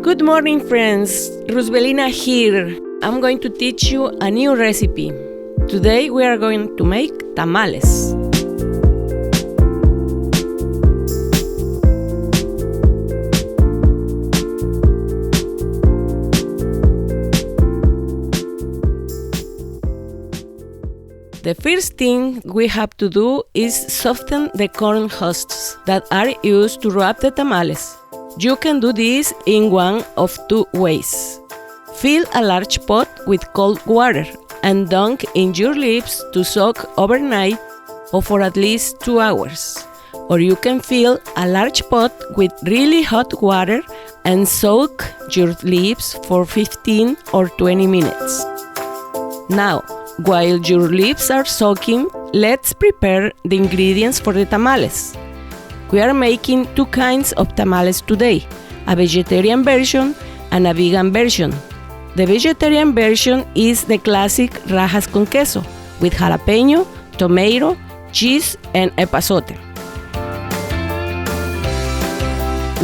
Good morning, friends. Roosbelina here. I'm going to teach you a new recipe. Today we are going to make tamales. The first thing we have to do is soften the corn husks that are used to wrap the tamales. You can do this in one of two ways. Fill a large pot with cold water and dunk in your leaves to soak overnight or for at least 2 hours. Or you can fill a large pot with really hot water and soak your leaves for 15 or 20 minutes. Now, while your leaves are soaking, let's prepare the ingredients for the tamales. We are making two kinds of tamales today, a vegetarian version and a vegan version. The vegetarian version is the classic rajas con queso with jalapeño, tomato, cheese, and epazote.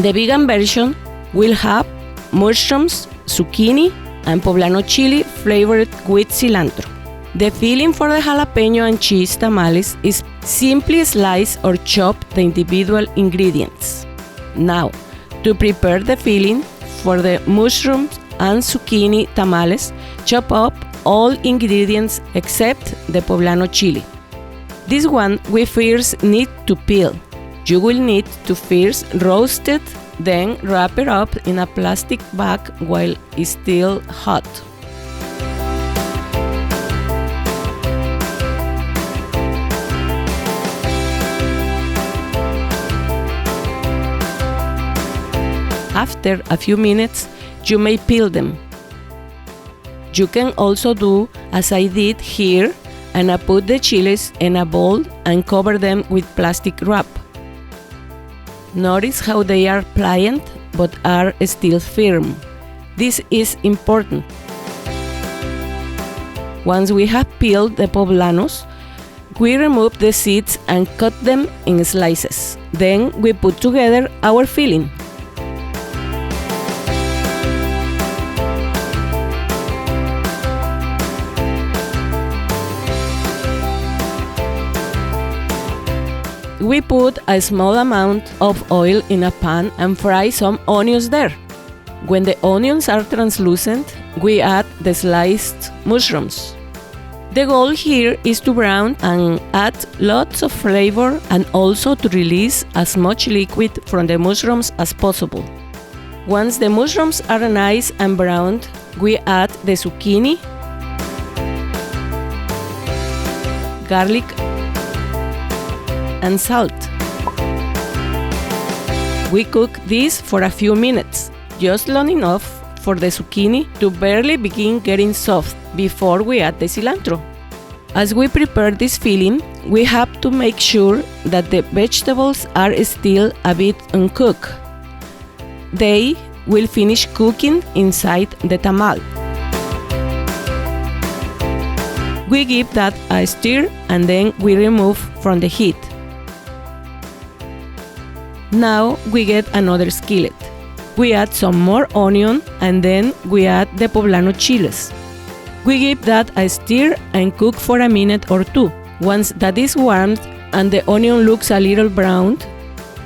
The vegan version will have mushrooms, zucchini, and poblano chili flavored with cilantro. The filling for the jalapeño and cheese tamales is simply slice or chop the individual ingredients. Now, to prepare the filling for the mushrooms and zucchini tamales, chop up all ingredients except the poblano chili. This one we first need to peel. You will need to first roast it, then wrap it up in a plastic bag while it's still hot. After a few minutes, you may peel them. You can also do as I did here, and I put the chilies in a bowl and cover them with plastic wrap. Notice how they are pliant but are still firm. This is important. Once we have peeled the poblanos, we remove the seeds and cut them in slices. Then we put together our filling. We put a small amount of oil in a pan and fry some onions there. When the onions are translucent, we add the sliced mushrooms. The goal here is to brown and add lots of flavor and also to release as much liquid from the mushrooms as possible. Once the mushrooms are nice and browned, we add the zucchini, garlic, and salt. We cook this for a few minutes, just long enough for the zucchini to barely begin getting soft before we add the cilantro. As we prepare this filling, we have to make sure that the vegetables are still a bit uncooked. They will finish cooking inside the tamal. We give that a stir and then we remove from the heat. Now we get another skillet. We add some more onion and then we add the poblano chiles. We give that a stir and cook for a minute or two. Once that is warmed and the onion looks a little browned,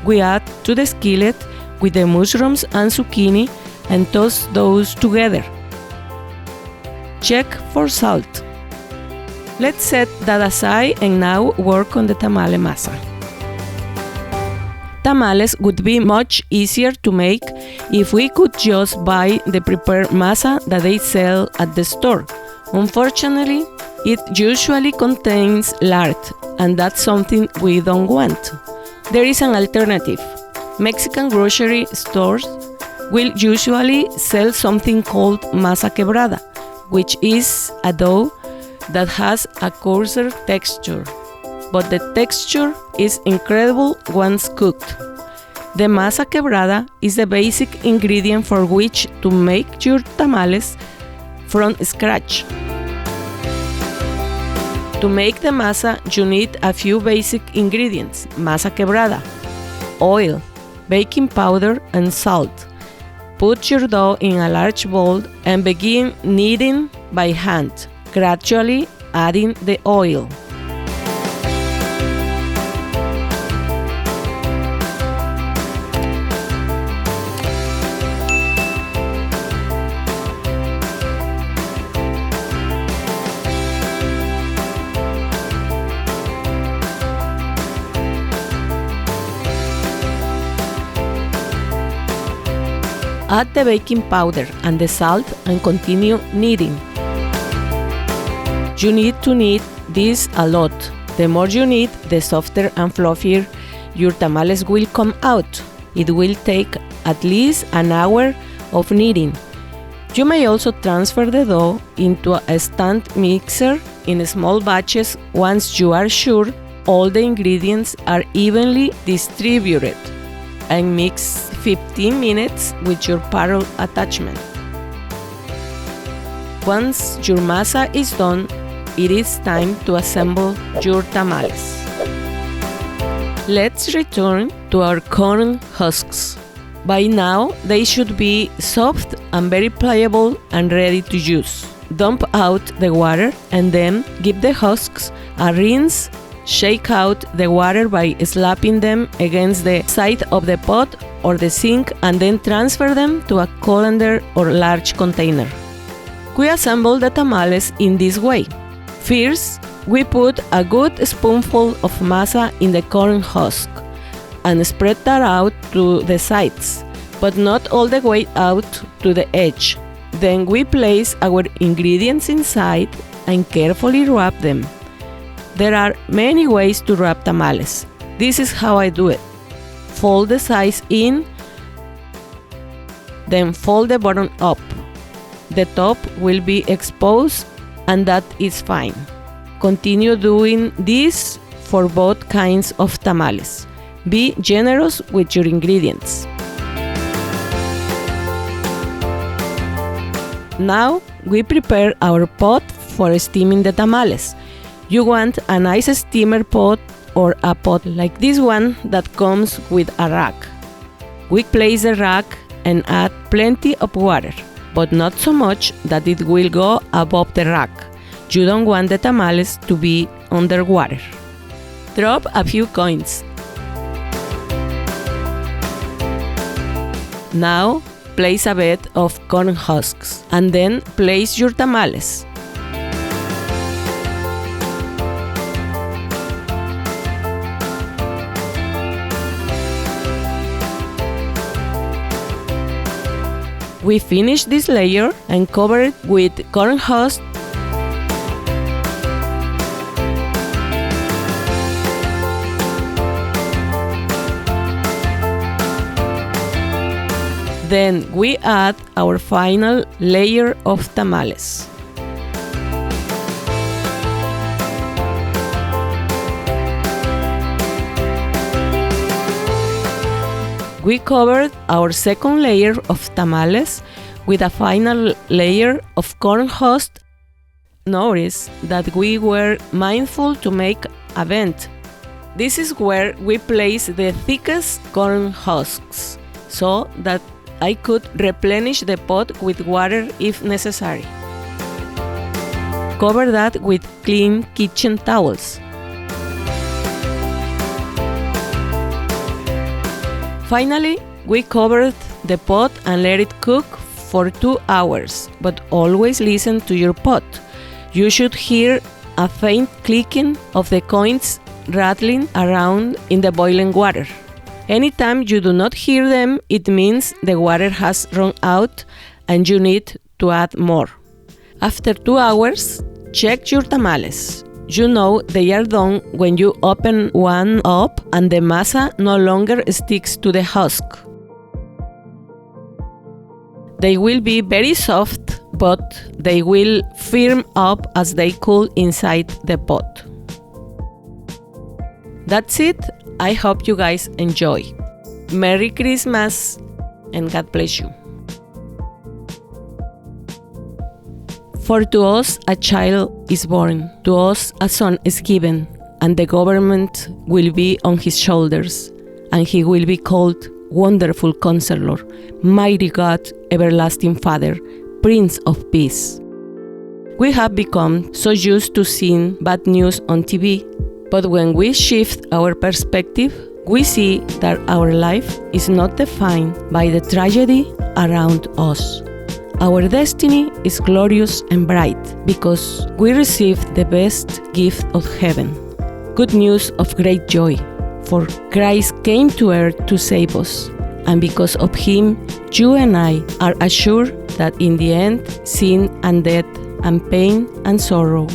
we add to the skillet with the mushrooms and zucchini and toss those together. Check for salt. Let's set that aside and now work on the tamale masa. Tamales would be much easier to make if we could just buy the prepared masa that they sell at the store. Unfortunately, it usually contains lard, and that's something we don't want. There is an alternative. Mexican grocery stores will usually sell something called masa quebrada, which is a dough that has a coarser texture, but the texture is incredible once cooked. The masa quebrada is the basic ingredient for which to make your tamales from scratch. To make the masa, you need a few basic ingredients: masa quebrada, oil, baking powder, and salt. Put your dough in a large bowl and begin kneading by hand, gradually adding the oil. Add the baking powder and the salt and continue kneading. You need to knead this a lot. The more you knead, the softer and fluffier your tamales will come out. It will take at least an hour of kneading. You may also transfer the dough into a stand mixer in small batches once you are sure all the ingredients are evenly distributed, and mix 15 minutes with your paddle attachment. Once your masa is done, it is time to assemble your tamales. Let's return to our corn husks. By now, they should be soft and very pliable and ready to use. Dump out the water and then give the husks a rinse. Shake out the water by slapping them against the side of the pot or the sink and then transfer them to a colander or large container. We assemble the tamales in this way. First, we put a good spoonful of masa in the corn husk and spread that out to the sides, but not all the way out to the edge. Then we place our ingredients inside and carefully wrap them. There are many ways to wrap tamales. This is how I do it. Fold the sides in, then fold the bottom up. The top will be exposed, and that is fine. Continue doing this for both kinds of tamales. Be generous with your ingredients. Now we prepare our pot for steaming the tamales. You want a nice steamer pot or a pot like this one that comes with a rack. We place the rack and add plenty of water, but not so much that it will go above the rack. You don't want the tamales to be underwater. Drop a few coins. Now place a bed of corn husks and then place your tamales. We finish this layer and cover it with corn husk. Then we add our final layer of tamales. We covered our second layer of tamales with a final layer of corn husk. Notice that we were mindful to make a vent. This is where we place the thickest corn husks so that I could replenish the pot with water if necessary. Cover that with clean kitchen towels. Finally, we covered the pot and let it cook for 2 hours, but always listen to your pot. You should hear a faint clicking of the coins rattling around in the boiling water. Anytime you do not hear them, it means the water has run out and you need to add more. After 2 hours, check your tamales. You know they are done when you open one up and the masa no longer sticks to the husk. They will be very soft, but they will firm up as they cool inside the pot. That's it. I hope you guys enjoy. Merry Christmas and God bless you. For to us a child is born, to us a son is given, and the government will be on his shoulders, and he will be called Wonderful Counselor, Mighty God, Everlasting Father, Prince of Peace. We have become so used to seeing bad news on TV, but when we shift our perspective, we see that our life is not defined by the tragedy around us. Our destiny is glorious and bright because we received the best gift of heaven. Good news of great joy, for Christ came to earth to save us, and because of Him, you and I are assured that in the end, sin and death and pain and sorrow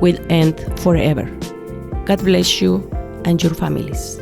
will end forever. God bless you and your families.